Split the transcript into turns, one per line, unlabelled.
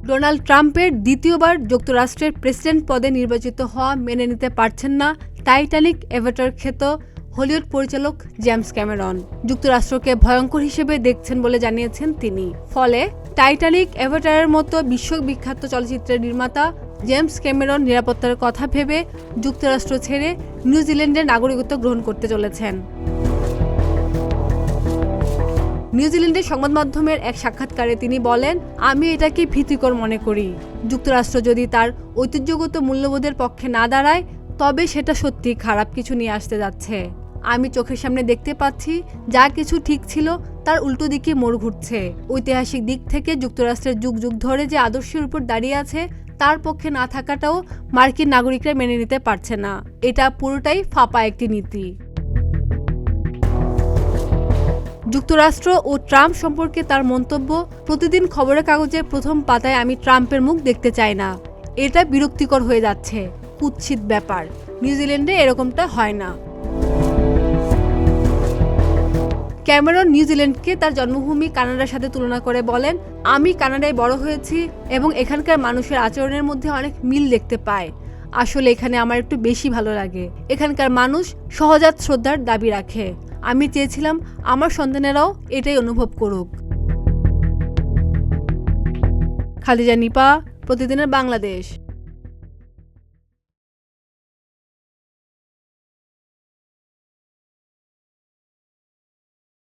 Donald ট্রাম্পের দ্বিতীয়বার যুক্তরাষ্ট্রের প্রেসিডেন্ট পদে নির্বাচিত হওয়া মেনে নিতে পারছেন না টাইটানিক অ্যাভাটার খ্যাত হলিউড পরিচালক জেমস ক্যামেরন। যুক্তরাষ্ট্রকে ভয়ঙ্কর হিসেবে দেখছেন বলে জানিয়েছেন তিনি। ফলে টাইটানিক অ্যাভাটারের মতো বিশ্ববিখ্যাত চলচ্চিত্রের নির্মাতা জেমস ক্যামেরন নিরাপত্তার কথা ভেবে যুক্তরাষ্ট্র ছেড়ে নিউজিল্যান্ডের নাগরিকত্ব গ্রহণ করতে চলেছেন। নিউজিল্যান্ডের সংবাদ মাধ্যমের এক সাক্ষাৎকারে তিনি বলেন, আমি এটাকে ভীতিকর মনে করি। যুক্তরাষ্ট্র যদি তার ঐতিহ্যগত মূল্যবোধের পক্ষে না দাঁড়ায় তবে সেটা সত্যি খারাপ কিছু নিয়ে আসতে যাচ্ছে। আমি চোখের সামনে দেখতে পাচ্ছি যা কিছু ঠিক ছিল তার উল্টো দিকে মোড় ঘুরছে। ঐতিহাসিক দিক থেকে যুক্তরাষ্ট্রের যুগ যুগ ধরে যে আদর্শের উপর দাঁড়িয়ে আছে তার পক্ষে না থাকাটাও মার্কিন নাগরিকরা মেনে নিতে পারছে না। এটা পুরোটাই ফাঁপা একটি নীতি। যুক্তরাষ্ট্র ও ট্রাম্প সম্পর্কে তার মন্তব্য, প্রতিদিন খবরের কাগজের প্রথম পাতায় আমি ট্রাম্পের মুখ দেখতে চাই না। এটা বিরক্তিকর হয়ে যাচ্ছে, কুৎসিত ব্যাপার। নিউজিল্যান্ডে এরকমটা হয় না। ক্যামেরন নিউজিল্যান্ডকে তার জন্মভূমি কানাডার সাথে তুলনা করে বলেন, আমি কানাডায় বড় হয়েছি এবং এখানকার মানুষের আচরণের মধ্যে অনেক মিল দেখতে পাই। আসলে এখানে আমার একটু বেশি ভালো লাগে। এখানকার মানুষ সহজাত শ্রদ্ধার দাবি রাখে। আমি চেয়েছিলাম আমার সন্তানেরাও এটাই অনুভব করুক। খাদিজা নিপা, প্রতিদিনের বাংলাদেশ।